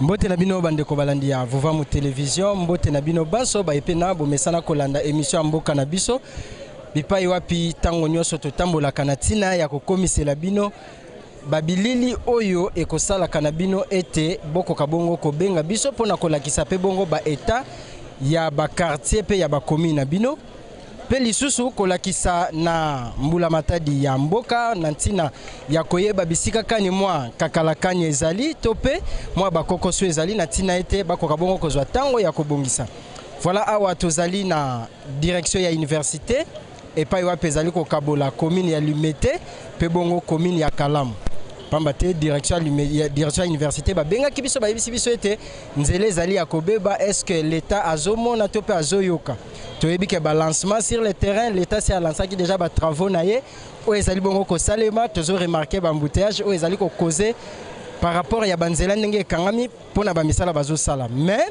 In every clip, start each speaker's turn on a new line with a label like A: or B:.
A: Mbote na bino bande ko balandi ya Vuva mu télévision mbote na bino baso ba epena bo mesana kolanda émission mboka na biso bipai wapi tango nyoso to tambola kanatina ya kokomisela bino babilili oyo ekosala kanabino ete boko kabongo ko benga biso pona kolakisa pe bongo ba état ya ba quartier pe ya ba commune na bino pe lisusu kolakisa na mbula matadi ya mboka na ntina ya koyeba bisika kani mwa kakalakani ezali tope mwa bakokoso ezali na ntina ete bakoka bongo kozwa tango ya kobongisa. Voilà awa tozali na direction ya université epai wapi ezali kokabola commune ya Limete pe bongo commune ya Kalamu. Pambate direction ya université ba benga kibiso ba yebisi biso ete nzele ezali ya kobeba est-ce que l'état azomona to pe azoyoka. Toyebi ke balancement sur le terrain l'état s'est lancé qui déjà ba travaux naie o ezali bongo ko salema tozo remarquer ba embouteillage o ezali ko causer par rapport ya banzela ndenge kangami pona ba misala bazo sala mais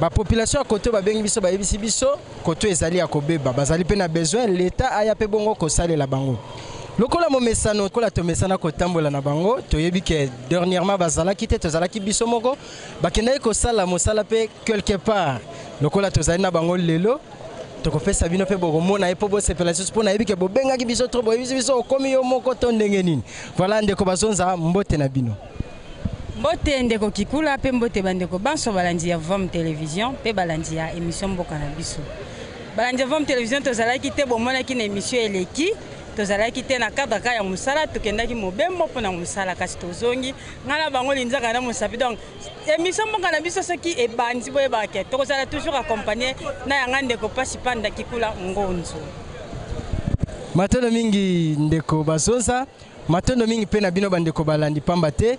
A: ba population à côté ba bengi biso ba yebisi biso côté ezali ya kobeba bazali pe na besoin l'état aya pe bongo ko salela bango. Lokola mo mesano kola to mesana ko tambola na bango toyebi ke dernièrement bazala kite tozala ki biso moko bakenda ko sala mosala pe quelque part lokola tozali na bango lelo toko pesa bino pe bogo mona epo bo sepelation pona yebi ke bo benga ki biso trop bo yebi biso komi yo moko to ndenge nini voilà ndeko bazonza mbote na bino
B: mbote ndeko kikula pe mbote bandeko banso balandi ya Vuva télévision pe balandi ya émission mboka na biso balandi ya Vuva télévision tozala ki te bo mona ki na émission eleki tozala kite na cadre ka ya musala tokendaki mobembo pona musala kasi tozongi ngala bango linzaka na musapi donc émission mboka na biso soki ebandi boye bake tokozala toujours accompagner na yanga ndeko pasi panda kikula ngonzo
A: matono mingi ndeko bazonza matono mingi pe na bino bandeko balandi pamba te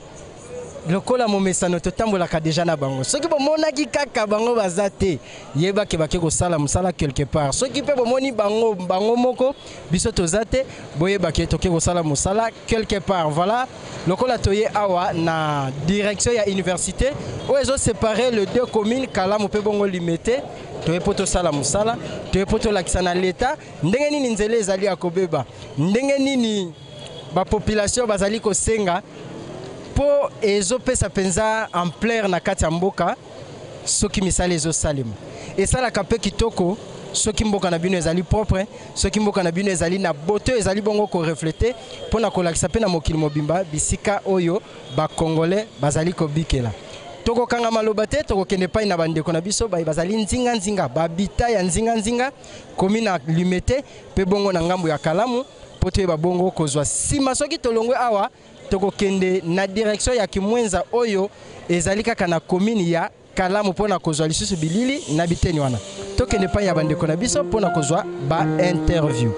A: lokola mo mesano to tambola ka déjà na bango soki bomona ki kaka bango bazate yeba ke bake ko sala musala quelque part soki pe bomoni bango moko biso tozate boyeba ke toke ko sala musala quelque part. Voilà lokola toye awa na direction ya université o ezo séparer les deux communes Kalamu pe bongo Limete toye poto sala musala toye poto lakisa na l'état ndenge nini nzele ezali akobeba ndenge nini ba population bazali ko senga po ezo pesa penza ampleur na kati ya mboka soki misala ezo salema esala kape kitoko soki mboka na bino ezali propre soki mboka na bino ezali na beauté ezali bongo ko refléter pona kolakisa pe na mokili mobimba bisika oyo ba congolais bazali ko bikela toko kanga maloba te toko kende pai na bandeko na biso bazali nzinga nzinga babita ya nzinga nzinga komi na Limete pe bongo na ngambo ya Kalamu poto ba bongo kozwa sima soki tolongwe awa toko kende na direction ya Kimwenza oyo ezali kaka na commune ya Kalamu pona kozwa lisusu bilili na biteni wana tokende pa ya bandeko na biso pona kozwa ba interview.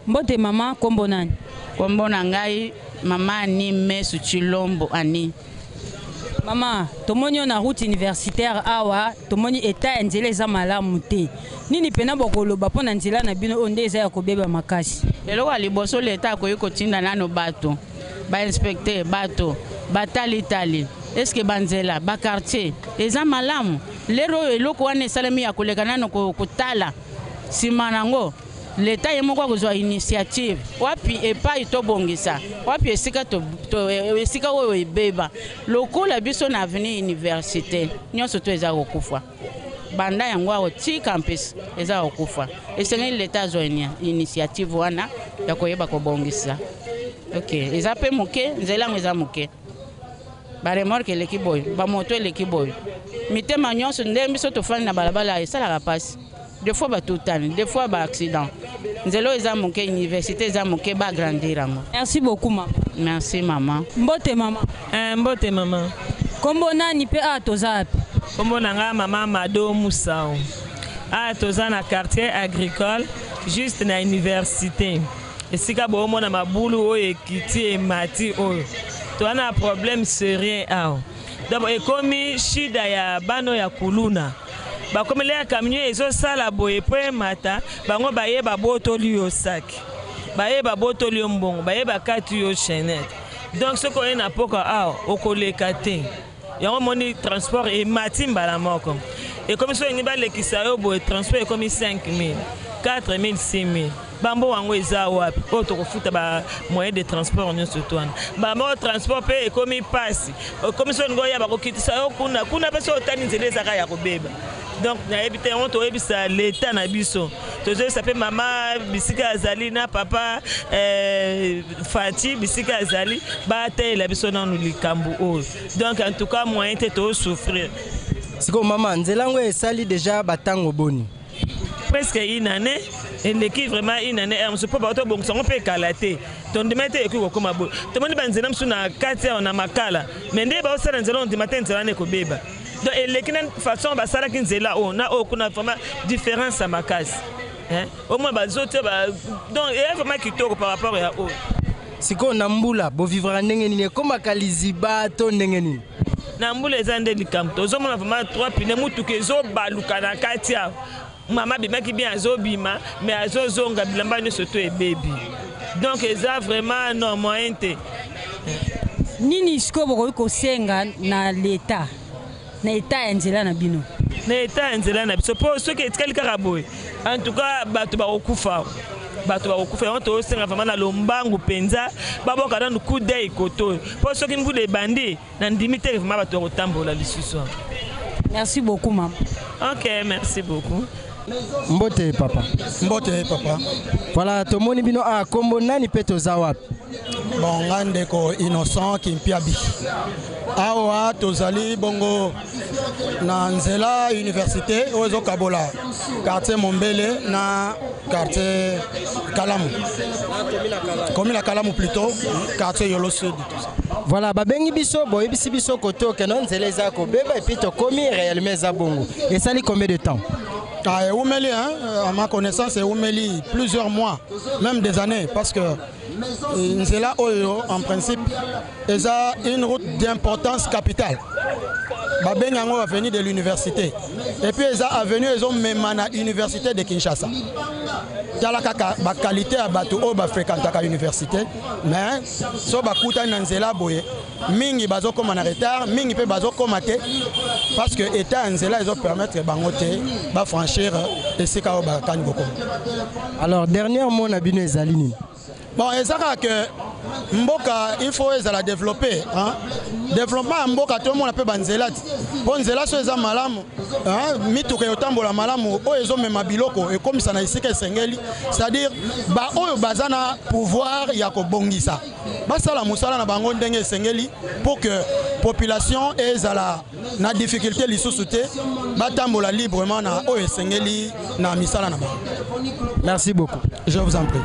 B: Mbote mama kombo nani?
C: Kombo na ngai mama ni Mesu Chilombo ani.
B: Mama, tomoni na route universitaire awa, tomoni état ya nzela eza malamu te. Nini pena bokoloba pona nzela na bino onde eza ya kobeba makasi.
C: Lelo wa liboso l'état akoyi kotinda nano bato. Ba inspecteur bato, batali. Est-ce que banzela ba quartier eza malamu? Lero eloko wana esalemi ya koleka nano kotala. Simanango l'état yemoko kozwa initiative wapi epai to bongisa wapi esika oyo ebeba lokola biso na avenue université nyonso to eza kokufa banda yango awo ti campus eza kokufa esengeli l'état azwa initiative wana ya koyeba kobongisa. Ok eza pe moke nzela yango eza moke baremorke eleki boyo bamoto eleki boyo mitema nyonso ndenge biso tofandi na balabala esalaka pasi des fois tout des fois accident. Nzelo eza moke université eza moke ba grandir amo.
B: Merci beaucoup maman.
C: Merci maman.
B: Mbote maman.
D: Mbote maman.
B: Kombo nani pe toza api?
D: Kombo nanga maman Mado Moussao. Toza na quartier agricole juste na université. esika bomona mabulu oyo ekiti emati oyo toana problème sérieux awa donc ekomi shida ya bano ya kuluna bakomele ya camion ezosala boye po emata bango bayeba botoli yo saki bayeba botoli yo mbongo bayeba kati yo chaînette donc soki oye na poka awa okoleka te yango moni transport emati mbala moko ekomi so yengi balekisa yo boye transport ekomi 5 000 4 000 6 000 bambo wango eza wapi oyo tokofuta ba moyen de transport nyonso twana bambo transport mpe ekomi pasi ekomi so ngo ya bakokitisa yo kuna mpe so otani nzela ezaka ya kobeba donc nayebi te yango toyebisa leta na biso tozoyebisa mpe mama bisika azali na papa Fati bisika azali bateyela biso nanu likambo oyo donc en tout cas moyen te tosouffrir
A: siko mama nzela ngo esali déjà batango boni
D: presque une année et l'équipe vraiment une année on se peut pas auto bon on peut calater ton demete eko koma bo to moni banzela msu na kati on makala mais ndé ba osala nzela on demate nzela ne ko beba donc l'équipe façon ba sala kinzela on a kuna vraiment différence à makasi hein au moins ba zote ba donc il y a vraiment kitoko par rapport à eux
A: siko na mbula bo vivra ndenge nini koma kaliziba to ndenge nini
D: na mbula ezande likamto ozomona vraiment 3 pine mutu kezo baluka na kati ya mama bimaki bien azobima mais azozonga bilamba nyonso to ebebi donc eza vraiment non moyen te
B: nini siko bokoki kosenga na leta na eta ya nzela na bino
D: na eta ya nzela na biso mpo soki etikali kaka boye en tout cas bato bakokufa yango tosenga vraiment na lombangu mpenza baboka nanu coup d'œil koto mpo soki mbula ebandi na ndimi te vraiment bato bakotambola lisusu.
B: Merci beaucoup maman.
D: Ok, merci beaucoup.
A: Mbote papa.
E: Mbote papa.
A: Voilà, tomoni bino a kombo nani peto za wapi?
E: Bon, ngande ko Innocent Kimpiabi. Awa tozali bongo na nzela université ozo Kabola, quartier Mombele na quartier Kalamu. Commune Kalamu plutôt, quartier Yolo Sud.
A: Voilà, babengi biso boyebisi biso koto kenon nzela za ko beba et puis to komi réellement za bongo. Et ça li combien de temps?
E: Ah, Oumeli, hein, à ma connaissance, c'est Oumeli plusieurs mois, même des années, parce que Nzela Oyo, en principe, est une route d'importance capitale. Babengango va venir de l'université. Et puis, ils sont venus, ils ont même à l'université de Kinshasa. Il y a la qualité à bateau au fréquenter à l'université, mais so bakuta Nzela Boye, mingi bazo comme en retard, mingi pe bazo comme até, parce que état Nzela ils ont permettre bangote ba franchir et c'est quand ba kan boko.
A: Alors dernièrement na bino ezalini.
E: Bon, et ça que Mboka, il faut la développer. Hein? Développement Mboka, tout le monde appelle Banzela. Bon, Nzela, c'est un malam. Mitou que yotambo la malam, ou ils ont même biloko, et comme ça n'a ici que Sengeli, c'est-à-dire, bah, oh, bazana pouvoir, yako bongisa. Bah, ça la moussala na bangon dengue Sengeli, pour que population ait la difficulté, les sous-soutés, bah, tambola librement na oh, Sengeli, na misala na ba.
A: Merci beaucoup.
E: Je vous en prie.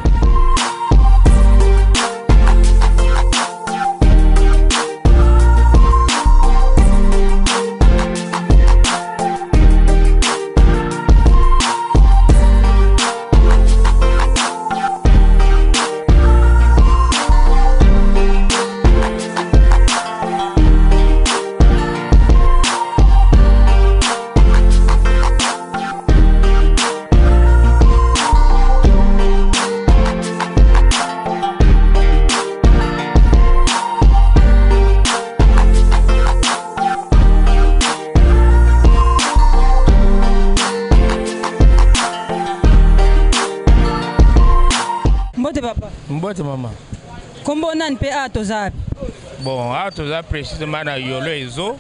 F: Mbote maman.
B: Kombo nan pe atoza.
F: Bon, atoza précisément na Yolo Ezo.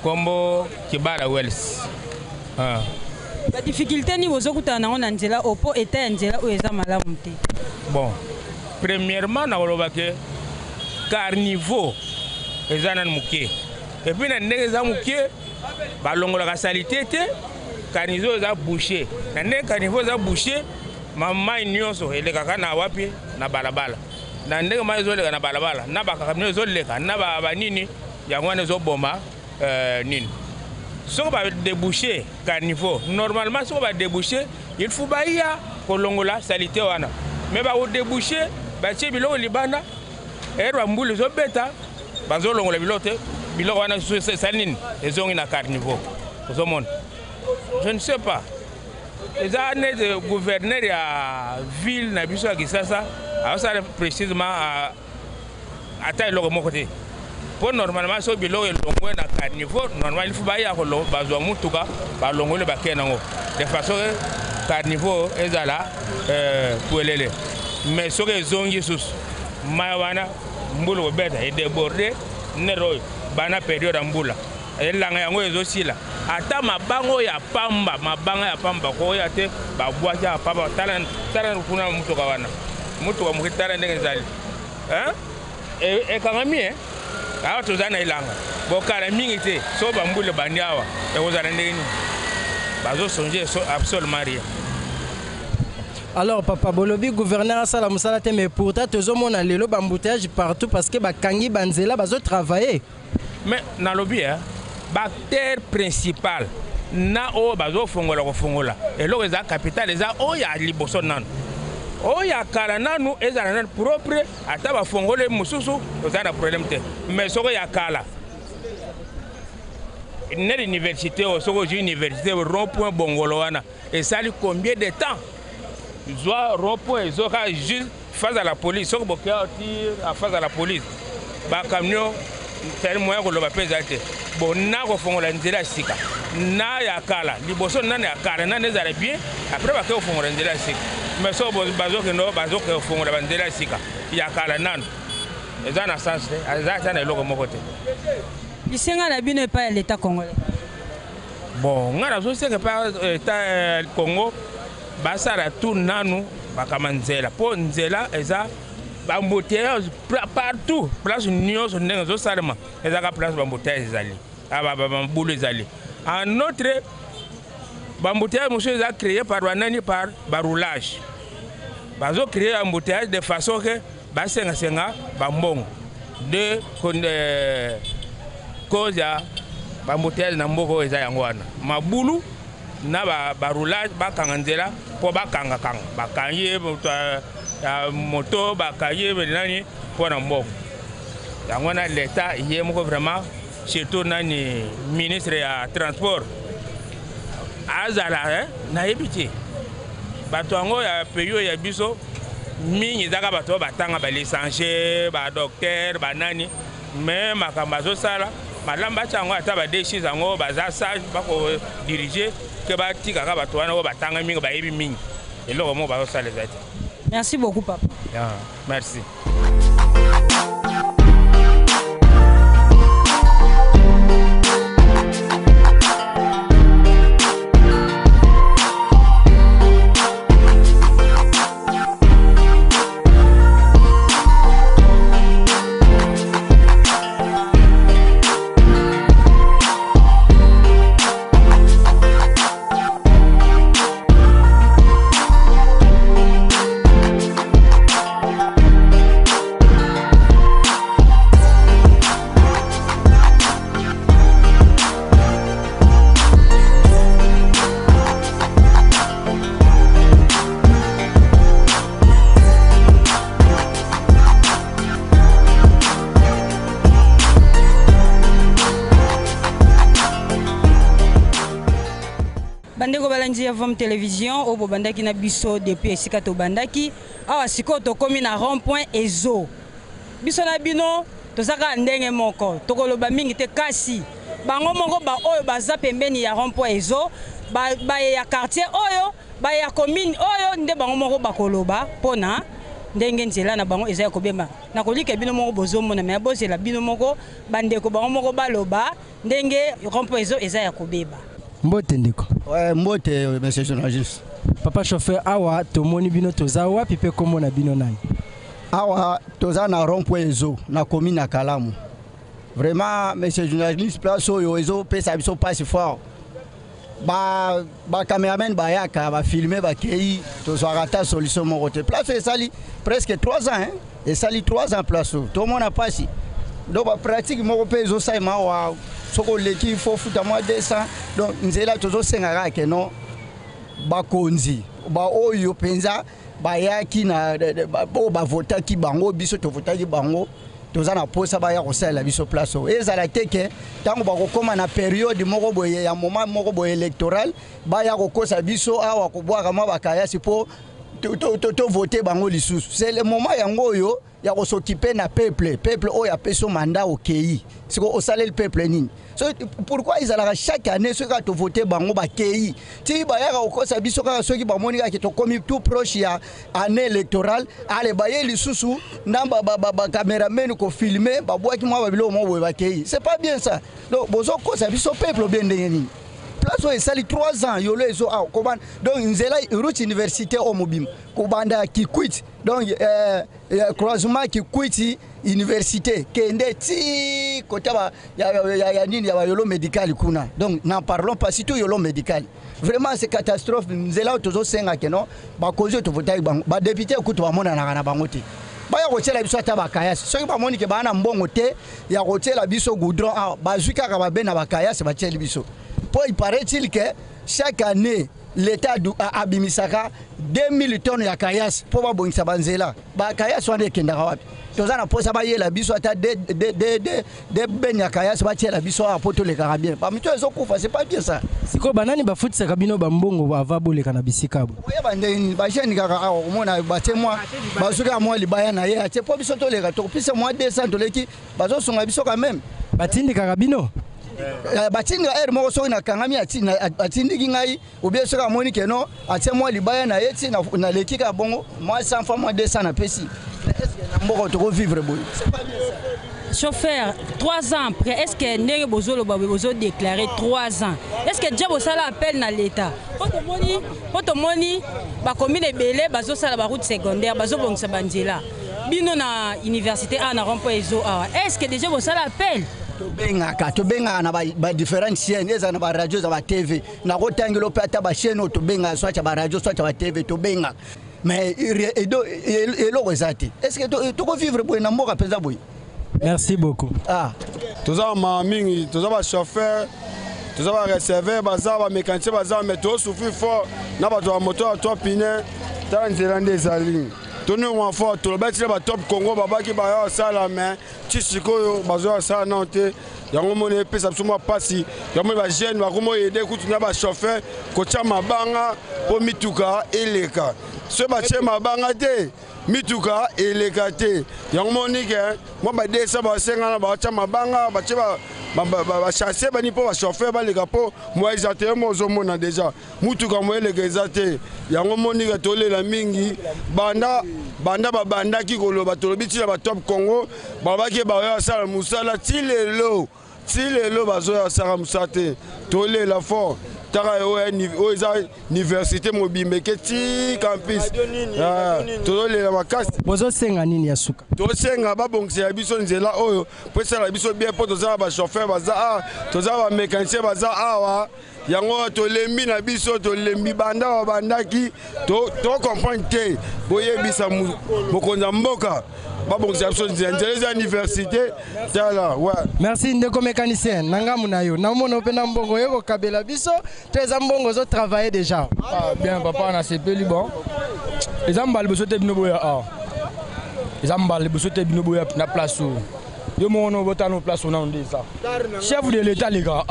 F: Kombo Kibara Wells. Ah.
B: La difficulté ni bozo kutana na nzela opo eta nzela o eza malamu te.
F: Bon. Premièrement na oloba ke carnivore eza nan muke. Et puis na ndenge eza muke ba longola ka salité te carnivore eza bouché. Na ndenge carnivore eza bouché mama nyonso elekaka na wapi na balabala na ndenge ma ezoleka na balabala na bakamio ezoleka na banini yango wana ezoboma nini soko ba déboucher carnivore normalement soko ba déboucher il faut baia kolongola salité wana mais ba déboucher ba tie biloko libanda et ba mbulu zo beta ba zo longola bilote biloko wana salini ezongi na carnivore ozomona je ne sais pas les années de gouverneur ya ville na biso ya Kisasa ça précisément à taille le côté pour normalement so biloko elongwe na carnivore normalement il faut ba ya ko bazwa mutuka ba longole ba kenango de façon carnivore ezala puelele mais so que zongi sus mawana mbulu beta et déborder nero bana période mbula elanga yango ezosila ata mabango ya pamba ko ya te ba bwaja pamba tala kuna mutuka wana mutuka mukitala ndenge zali e kangami awa tozana ilanga bokala mingi te so bambule bandiawa ekozala ndenge nini bazo songer absolument rien.
A: Alors papa bolobi gouverneur asala musala te mais pourtant tozomona lelo bambouteillage partout parce que bakangi banzela bazo travailler
F: mais na lobi bactère principal na o bazo fongola ko fongola eloko eza capital eza o ya liboso nanu o ya kala nanu ezala nanu propre ata ba fongole mususu ozana problème te mais soko ya kala une université au soko université rond-point bongolo wana et ça lui combien de temps Zoa rond-point zoka juste face à la police soko bokia tir à face à la police ba camion tel moyen ko loba pesate bon na ko fongola nzela sika na ya kala liboso nane ya kala nane ezala bien après ba ko fongola nzela sika mais so bazo ke no bazo ke fongola banzela sika ya kala nane ezana sens ezata na eloko moko te
B: lisenga na bino pa l'état congolais
F: bon ngana zo seke pa état Congo basara tout nanu bakamanzela po nzela eza bambouteillage partout place nyonso ndenge ezosalema ezaka place bambouteillage ezali bambulu ezali en autre bambouteillage mosusu eza créé par banani par baroulage bazo créé embouteillage de façon que basengasenga bambongo de cause ya bambouteillage na mboka oyo eza yango wana mabulu na baroulage bakanga nzela mpo bakangakanga bakangi moto bakaye nani pour mbongo yango na l'état ye moko vraiment surtout nani ministre ya transport azala na yebiti bato yango ya pays ya biso mingi ezaka bato batanga ba licencié ba docteur ba nani mais makambo azosala malamba chango ata ba déchis yango baza sage bako diriger ke batikaka bato wana batanga mingi bayebi mingi eloko moko bazosala ezati.
B: Merci beaucoup, papa.
F: Yeah, merci.
B: Bandeko balanji ya Vom Télévision au bobandaki na biso depuis esika to bandaki awa siko to komi na rond-point ezo biso na bino tozaka ndenge moko tokoloba mingi te kasi bango moko ba oyo baza pembeni ya rond-point ezo ba ya quartier oyo ba ya commune oyo nde bango moko bakoloba pona ndenge nzela na bango eza ya kobemba na kolika bino moko bozomona me bozela bino moko bandeko bango moko baloba ndenge rond-point ezo eza ya kobeba.
A: Mbote ndiko.
E: Ouais, mbote monsieur journaliste.
A: Papa chauffeur awa tomoni bino toza wapi pe komona bino nani?
E: Awa toza na rond-point ezo na commune na Kalamu. Vraiment monsieur journaliste place oyo ezo pesa biso passe fort. Ba cameraman ba yaka ba filmer ba kei tozwaka solution moko te. Place esali presque 3 ans hein. Esali 3 ans place. Tout le monde a passé. Donc ba pratique moko pe ezo sai ma wa soko leki faut futa moi 200 donc nzela tozo sengaka ke non bakonzi ba oyo penza
G: bayaki na bo bavotaki bango biso tovotaki bango toza na posa baya kosalela biso place oyo ezala te ke ntango bakokóma na période moko boye ya moment moko boye électoral baya kokosa biso awa kobwaka mwa bakayasi mpo tovote bango lisusu. C'est le moment yango oyo ya kosokipe na peuple oyo apesi mandat okei siko osala le peuple nini. So pourquoi ils allaient chaque année ce ka to voter bango bakei ti bayaka kokosa biso kaka soki bamoni ka to komi tout proche ya année électorale ale baye lisusu na ba cameraman ko filmer babwaki mwa babilo mo boye bakei. C'est pas bien ça. Donc bozo kosa biso peuple bien ndeni. Place où sali 3 ans yolo ezo a komanda donc nzela route université au mobim kobanda ki quit donc croisement qui quit université kende ti côté ba ya nini ya yolo médical kuna donc n'en parlons pas si tout yolo médical vraiment c'est catastrophe nzela tozo senga ke non ba cause to voter ba député kutu ba mona na bango te baya kotiela biso ata bakayasi soki bamoni ke bana mbongo te ya kotiela biso goudron a bazwi kaka babe na bakayasi batieli biso. Il paraît-il que chaque année, l'État a abimisaka 2000 tonnes de kayas pour babongisa banzela. Ba kayas wana ekendaka wapi? Tozana posa ba yela biso ata de ben ya kayas ba tiela biso a poto le carabien. Ba mito ezokufa, c'est pas bien ça.
A: Siko banani ba futisa kabino ba mbongo ba vabole kana bisikabo.
G: Oya bande ba jeni kaka a omona ba temwa ba suka mo libaya na ye ate po biso to le ka to pisa mo 200 to leki bazo songa biso quand même.
A: Batindi karabino.
G: Batinga moko soki na kangami atindiki ngai obie soki amoni ke non atie mwa libaya na ye ti na leki ka bongo mwa 100 fois mwa 200 na pesi. Est-ce que na mboko toko vivre boy? C'est pas bien ça.
B: Chauffeur, 3 ans après, est-ce que Ndenge Bozolo Babozo déclaré 3 ans? Est-ce que Diabo Sala appelle dans l'État? Poto moni, ba commune ebele bazo sala ba route secondaire, bazo bongisa banjela. Bino na université a na rompo ezo a. Est-ce que déjà Bosala appelle?
G: Tobenga na ba différentes chaînes eza na ba radio za ba TV na kotangelo pe ata ba chaîne tobenga soit ba radio soit ba TV tobenga mais elo ezati est-ce que to vivre boy na mboka penza boy.
A: Merci beaucoup.
H: Toza ma mingi toza ba chauffeur toza ba receveur baza ba mécanicien baza mais to souffrir fort na ba to moto a 3 pneus dans nzela zali. Tono wa fort to ba tira ba top Congo babaki ba ya sala mais tisiko bazo sala nante yango mone pesa suma pasi yango ba jeune ba komo aider kutuna ba chauffeur ko tia mabanga po mituka eleka so ba tia mabanga te mituka eleka te yango moni ke mo ba desa ba senga na ba tia mabanga ba tia ba chasser bani po ba chauffeur ba leka po mo exate mo zo mona déjà mutuka mo eleka exate yango moni ke tolela mingi banda ki koloba tolobi ti ba top Congo babaki ba ya sala musala ti lelo bazo ya sala musate tolela fort taka o eza université mobimbe ke ti campus tolela makasi
A: bozo senga nini ya suka
H: to senga babongisa ya biso nzela oyo po sala biso bien po toza ba chauffeur baza toza ba mécanicien baza awa yango tolembi na biso tolembi bandaki to comprendre te boyebisa mokonza mboka babongisa biso nzela université tala ouais.
A: Merci ndeko mécanicien nangamu na yo namona pe na mbongo yoko kabela biso teza mbongo zo travailler déjà
I: bien papa na sepeli bon ezambali biso te binoboya ezambali biso te binoboya na place yo mono botano place on a ça chef de l'état les gars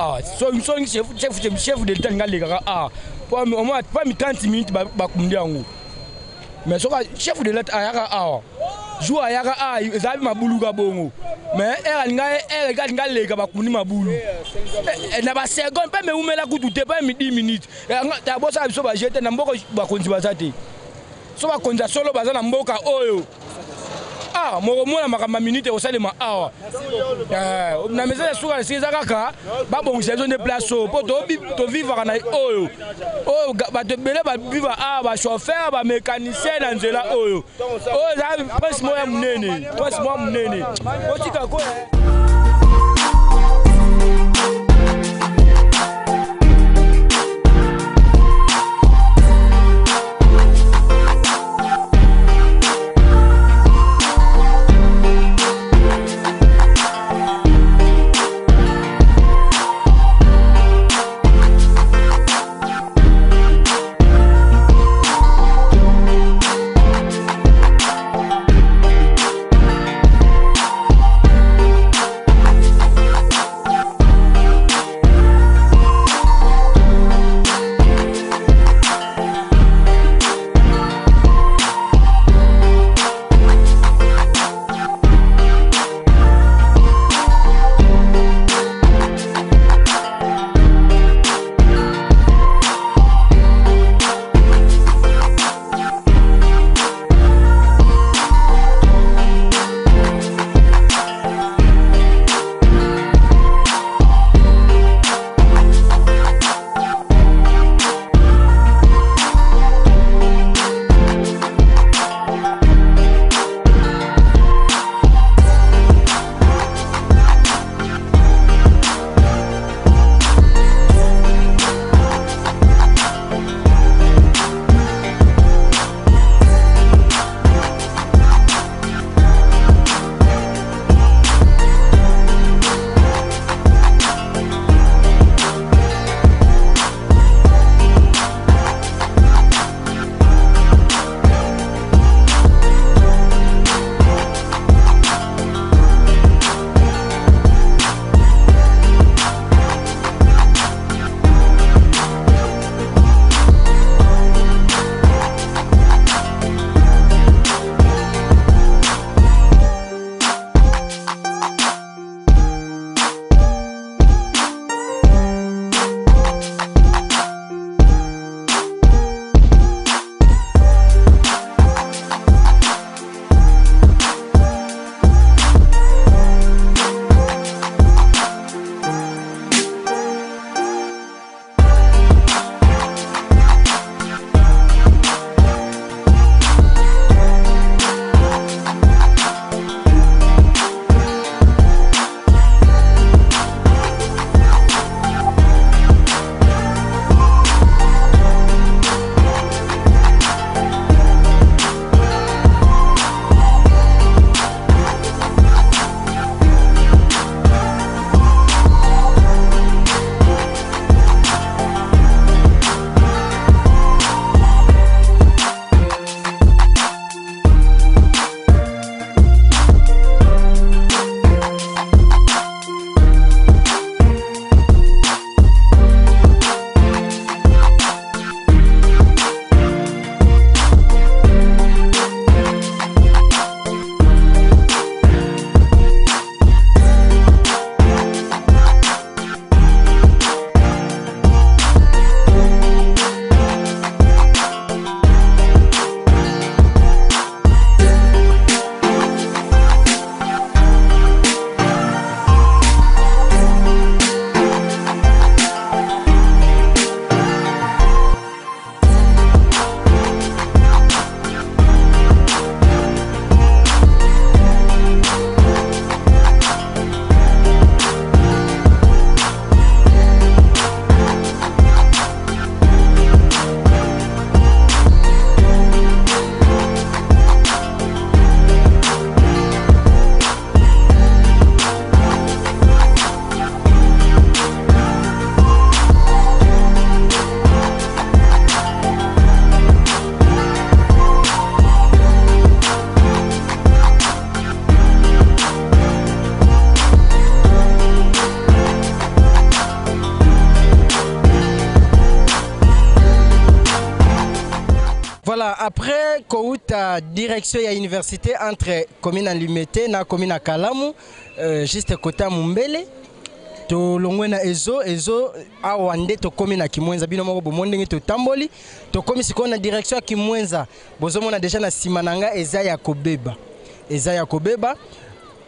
I: chef de l'état les gars au moins pas 30 minutes ba kundi yango mais so chef de l'état ayaka jour ayaka ezabi mabulu ka bongo mais elle nga lega ba kundi mabulu na ba seconde pas me umela kutu te pas 10 minutes ta bosa biso ba jeter na mboko ba konzi bazate so ba konza solo baza na mboka oyo mona makamba minute osalema awa na meza suka siza kaka babongisa zo de place po to vivre na oyo ba te bele ba vivre ba chauffeur ba mécanicien na nzela oyo za passe mo ya munene otika ko
A: Voilà, après Kouta direction ya université entre commune Limete na commune Kalamu, juste côté Mumbele. To longwena ezo awande to komi na Kimwenza bino moko bomonde to tamboli to komi sikona direction Kimwenza bozomona déjà na simananga eza ya kobeba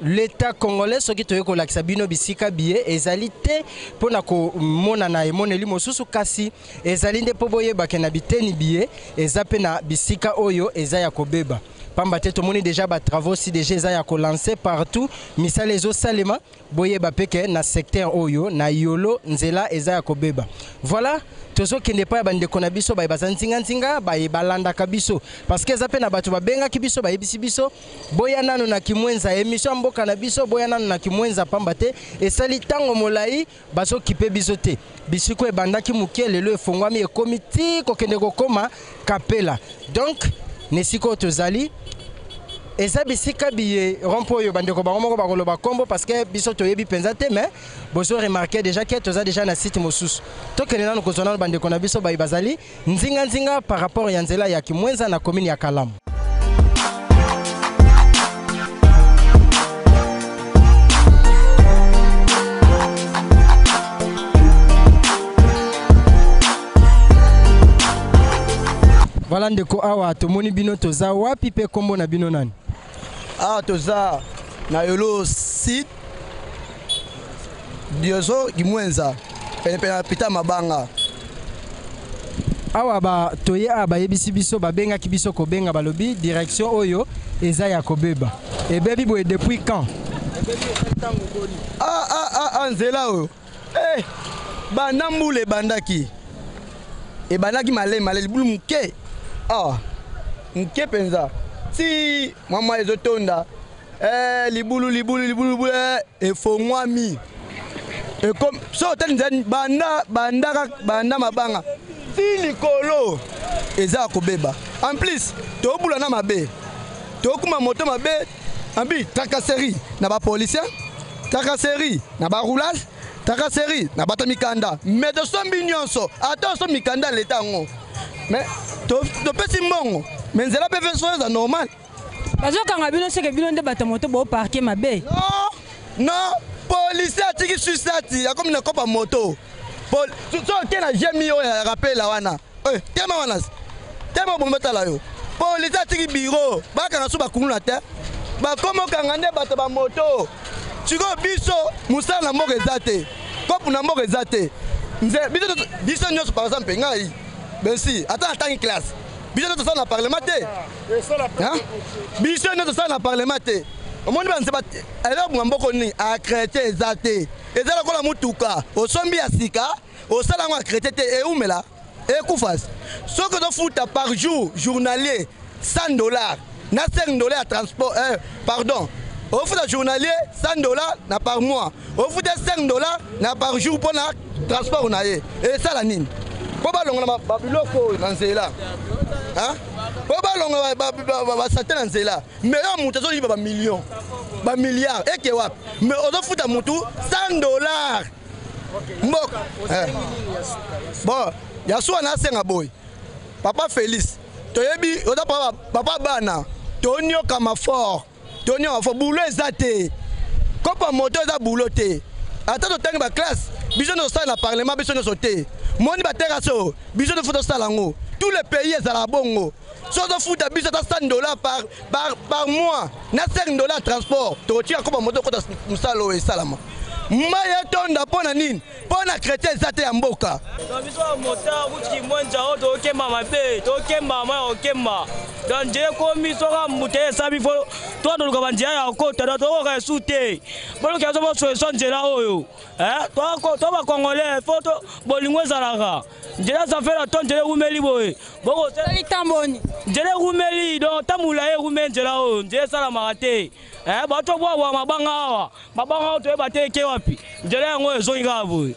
A: l'État congolais soki toyeko lakisa bino bisika biye ezali te pona ko mona na emoneli mosusu kasi ezali nde po boyeba ke na biteni biye eza pe na bisika oyo eza ya kobeba pamba te tomoni déjà ba travaux si déjà eza ya ko lancer partout misala ezo salema boyeba peke na secteur oyo na yolo nzela eza ya kobeba. Voilà tozo kende pa bandeko na biso ba bazanzinga ba balanda kabiso parce que eza pe na bato babenga kibiso ba yebisi biso boya nano na Kimwenza émission mboka na biso boya nano na Kimwenza pamba te esali tango molai baso kipe biso te bisiko ebandaki muke lelo efongwami ekomiti kokende kokoma kapela donc nesiko tozali eza bisika biye rompo yo bandeko bango moko bakoloba kombo parce que biso toyebi penza te mais bozo remarquer déjà que toza déjà na site mosusu tokende nano kozona bandeko na biso bazali nzinga par rapport ya nzela ya Kimwenza na commune ya Kalamu. Voilà ndeko awa tomoni bino toza wapi pe kombo na bino nani?
G: Ah toza na yolo site diozo Kimwenza pene pita mabanga.
A: Awa ba toye aba yebisi biso babenga kibiso ko benga balobi direction oyo eza ya kobeba. Et bebi boye depuis quand?
G: Nzela oyo. Banambule bandaki. E bandaki malé libulu muke. Nke penza si mama ezotonda libulu efongwami e comme so tenzani banda mabanga si likolo eza kobeba en plus tobula na mabe tokuma moto mabe ambi tracasserie na ba policier tracasserie na ba roulage tracasserie na bato mikanda mais de sombi nyonso attention mikanda l'état ngo mais to pesi mbongo mais nzela pe fait chose normal
B: bazo kanga bino seke bino nde bato moto bo parquer mabe
G: non police atiki suicide ya comme na kopa moto so kena jemi o ya rappel wana tema bombeta la yo police atiki bureau baka na so bakungula te bakomo kanga nde bato ba moto chiko biso musala na moko ezate kopu na moko ezate nze biso nyonso par exemple ngai merci attends une classe biso to ça na parlement te biso to ça na parlement te omoni banze ba alors mboko ni accrédité ezate ezala kola mutuka osombi asika osala ngo accrédité te e umela e kufas soko do futa par jour journalier $100 na $5 à transport pardon au futa journalier $100 na par mois au futa $5 na par jour pour na transport na ye et ça la nini po balonga babiloko na nzela po balonga basate na nzela mais yo mutu azoliba ba milliards eke wapi mais ozofuta mutu $100 mboka bon yasuwa na asenga boy papa Félix toyebi oza papa bana tonioka mafort bulo ezate kopa moto eza bulo te ata totangi ba classe biso no sala na parlement biso no sote moni ba teraso biso no futa sala ngo tous les pays ezala bongo so do futa biso ta $100 par mois na $5 transport to tia kopa moto kota musalo e salama maya tonda pona nini pona chrétien ezate ya mboka
D: biso mota kuti Kimwenza o to kemba mabe to kemba ma o kemba donc je komi soka mute sabi fo to do ko banjia ya ko to ko sute bolo kazo mo so nzela oyo to ba congolais photo bolingo ezalaka njela ça fait la ton njela umeli boye boko
B: tali tamboni
D: njela umeli donc tamula e umen njela oyo njela sala makate bato bwa mabanga to ebate ke wapi njela yango ezonga boye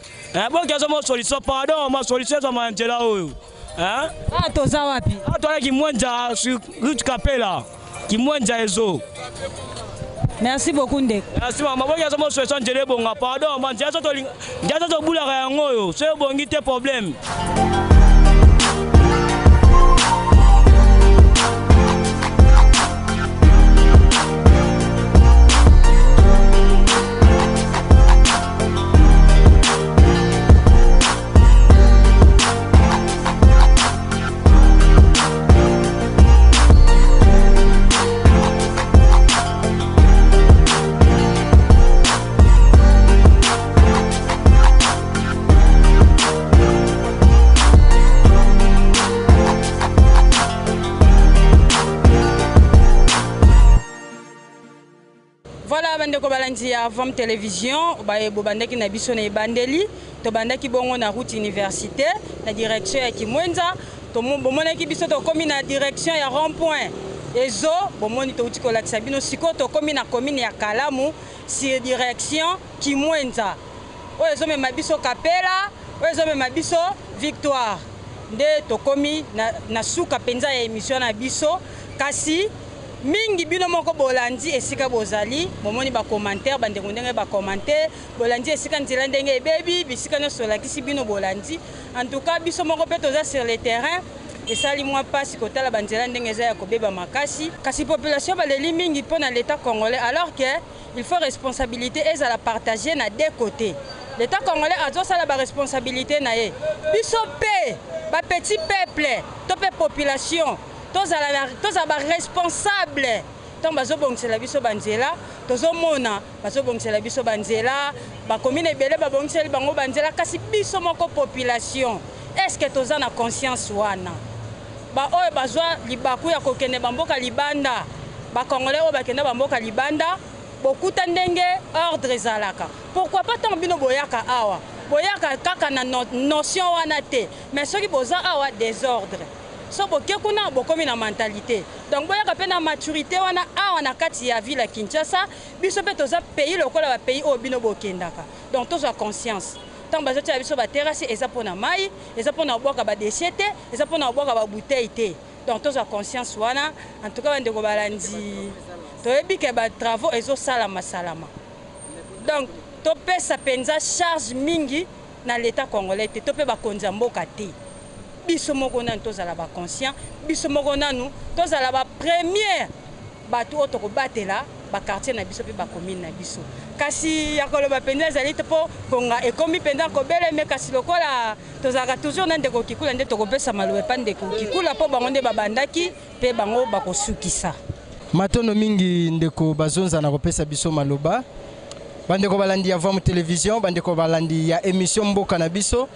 D: bolo kazo mo solution pardon ma solution za manjela oyo
B: toza wapi
D: toza Kimwenza sur route Kapela Kimwenza ezo.
B: Merci beaucoup ndeko.
D: Merci maman boya zo mo solution njele bonga pardon man njazo to bulaka yango yo so bongi te problème.
B: Voilà, bandeko balandi ya Vom Télévision, bobandaki na biso na ebandeli, to bandaki bongo na route université, na direction ya Kimwenza, to bomonaki biso to komi na direction ya rond-point. Ezo, bomoni to uti kolakisa bino siko to komi na commune ya Kalamu, si direction Kimwenza. Oyo me mabiso Kapela, oyo me mabiso Victoire. Nde to komi na suka penza ya émission na biso, kasi mingi bino moko bolandi esika bozali momoni ba commentaire bandeko ndenge ba commenter bolandi esika nzela ndenge ebebi bisika no solakisi bino bolandi en tout cas biso moko pe toza sur le terrain et sali moi passe kotala banzela ndenge eza ya kobeba makasi kasi population baleli mingi pona l'état congolais alors que il faut responsabilité eza la partager na deux côtés. L'état congolais a zo sala ba responsabilité na ye biso pe ba petit peuple to pe population tous à responsable tant bazo bongsela biso banzela tozo mona bazo bongsela biso banzela ba commune belé ba bongsela bango banzela kasi biso moko population est-ce que toza na conscience wana ba oyo bazwa libaku ya kokende bamboka libanda ba congolais oyo bakenda bamboka libanda bokuta ndenge ordre zalaka pourquoi pas tant bino boyaka awa boyaka kaka na notion wana te mais soki boza awa désordre so boke kuna bokomi na mentalité donc boyaka pe na maturité wana awa na kati ya ville ya Kinshasa biso pe toza pays lokola ba pays oyo bino bokendaka donc toza conscience tant bazoti ya biso ba terrasse eza pona mai eza pona boka ba déchets te eza pona boka ba bouteille te donc toza conscience wana en tout cas bandeko balandi toyebi ke ba travaux ezo salama salama donc to pesa penza charge mingi na l'état congolais te to pe ba konza mboka te biso moko nanu tozala ba conscient biso moko nanu tozala ba première bato oyo tokobatela ba quartier na biso pe ba commune na biso kasi ya koloba penza ezali te mpo konga ekomi penza kobeleme kasi lokola tozalaka toujours na ndeko kikula nde tokopesa maloba epa ndeko kikula mpo bango nde babandaki mpe bango bakosukisa
A: matono mingi ndeko bazonza na kopesa biso maloba bandeko balandi ya Vom Télévision bandeko balandi ya émission mboka na biso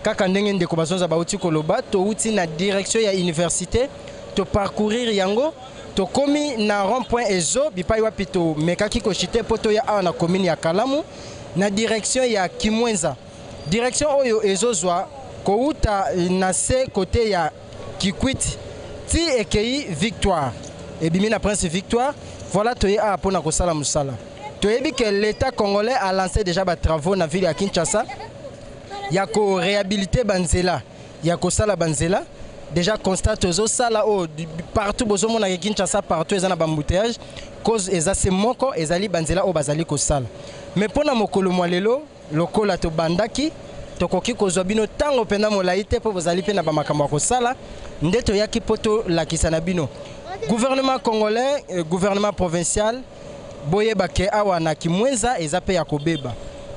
A: kaka ndenge ndeko bazonza bauti koloba to uti na direction ya université to parcourir yango to komi na rond-point Ezo bipai wapi to mekaki koshite poto ya awa na commune ya Kalamu na direction ya Kimwenza direction oyo ezozwa ko uta na se côté ya Kikwit ti ekei Victoire et bimi na Prince Victoire voilà to ya pona ko sala musala to yebi que l'état congolais a lancé déjà ba travaux na ville ya Kinshasa ya ko réhabiliter banzela ya ko sala banzela déjà constate aux sala o partout bozo mona ke Kinshasa partout ezana bambouteillage cause ezase moko ezali banzela o bazali ko sala mais pona mokolo mwalelo lokola to bandaki to koki kozwa bino tango pena molaite po bozali pena ba makambo ko sala ndeto yaki poto la kisana bino gouvernement congolais gouvernement provincial boye bake awa na Kimwenza ezape ya kobeba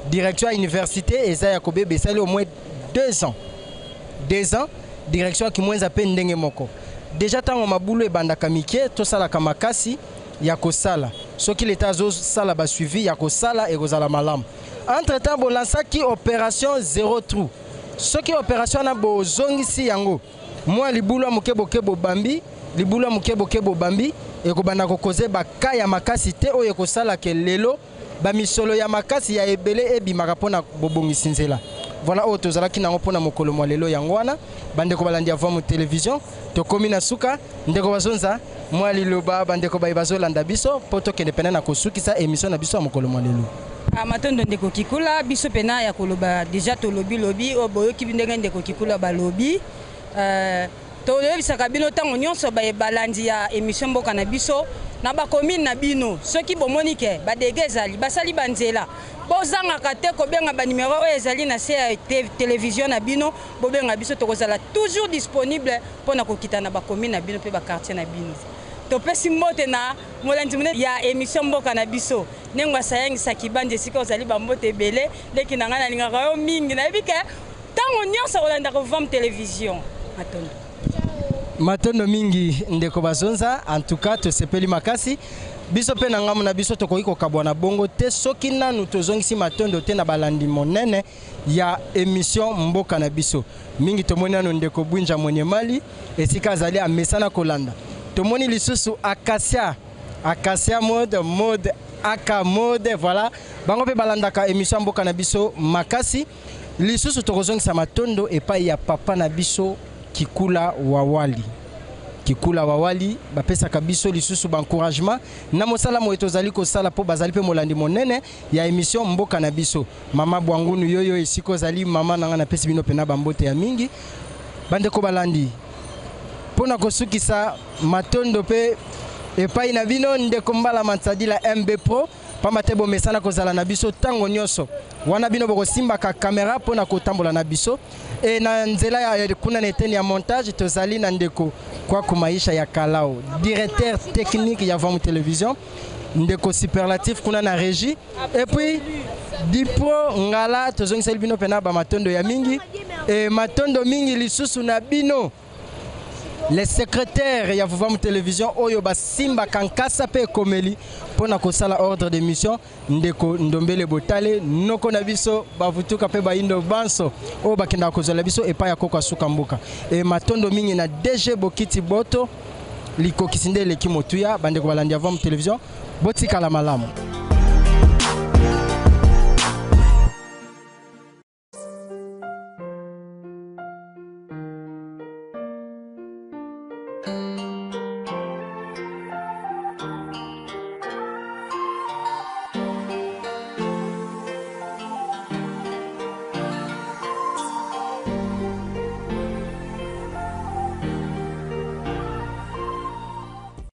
A: direction à université eza ya kobeba esali au moins 2 ans direction Kimwenza pe ndenge moko déjà tango mabulu ebandaka mike to sala kamakasi ya kosala soki l'état zo sala ba suivi ya kosala e kozala malamu entre temps bo lansaki opération zéro trou soki opération na bo zongisi yango moi libulu muke bambi libulu muke bambi e ko banda ko koze ba kaya makasi te oyo ko sala ke lelo ba misolo ya makasi ya ebele ebimaka pona bobongisi nzela voilà oyo tozalaki nango mpona mokolo mwa lelo yango wana bandeko balandi ya Vom Télévision tokomi na suka ndeko bazonza mwa liloba bandeko bazolanda biso mpo tokende pena na kosukisa émission na biso ya mokolo mwa lelo
B: matondo ndeko kikula biso pena ya koloba déjà tolobi oyo boyoki ndenge ndeko kikula balobi toyebisaka bino ntango nyonso balandi ya émission mboka na biso na bacommune na bino soki bomoni ke badege ezali basali banzela bozangaka te kobenga banimero oyo ezali na se ya télévision na bino bobenga biso tokozala toujours disponible mpona kokita na bacommune na bino mpe bakartier na bino topesi mbote na molandi monene ya émission mboka na biso ndenge asayangisaki bandi esika ozali bambote ebele leki na ngai nalingaka yo mingi nayebi ke ntango nyonso olandaka Vom Télévision matondo
A: matondo mingi ndeko bazonza en tout cas to sepeli makasi biso pe na ngamu na biso tokoki kokabwa na bongo te soki nanu tozongisi matondo te na balandi monene ya émission mboka na biso mingi tomoni nanu ndeko Bwinja mwenye mali esika azali amesana kolanda tomoni lisusu Acacia mode aka mode voilà bango pe balandaka émission mboka na biso makasi lisusu tokozongisa matondo epai ya papa na biso Kikula Wawali bapesaka biso lisusu ba encouragement na mosala mo etozali kosala po bazali pe molandi monene ya émission mboka na biso mama Bwangunu yoyo esiko zali mama nanga na pesi bino pena bambote ya mingi bandeko balandi pona kosukisa matondo pe epai na bino ndeko mbala Matsadila MB Pro pamate bo mesana kozala na biso tango nyoso wana bino boko simba ka kamera pona kotambola na biso e na nzela ya kuna neteni ya montage tozali na ndeko kwa kumaisha ya Kalao directeur technique ya Vamu Télévision ndeko superlatif kuna na régie et puis Dipro ngala tozongisa bino pena ba matondo ya mingi e matondo mingi lisusu na bino les secrétaires ya Vamu Télévision oyo basimba kankasa pe komeli pona kosala ordre d'émission ndeko Ndombele Botale noko na biso bavutuka pe baindo banso o bakenda kozola biso epa ya koko asuka mbuka e matondo mingi na DG Bokiti Boto liko kisinde leki motuya bandeko balandi ya Vamu Télévision botika la malamu.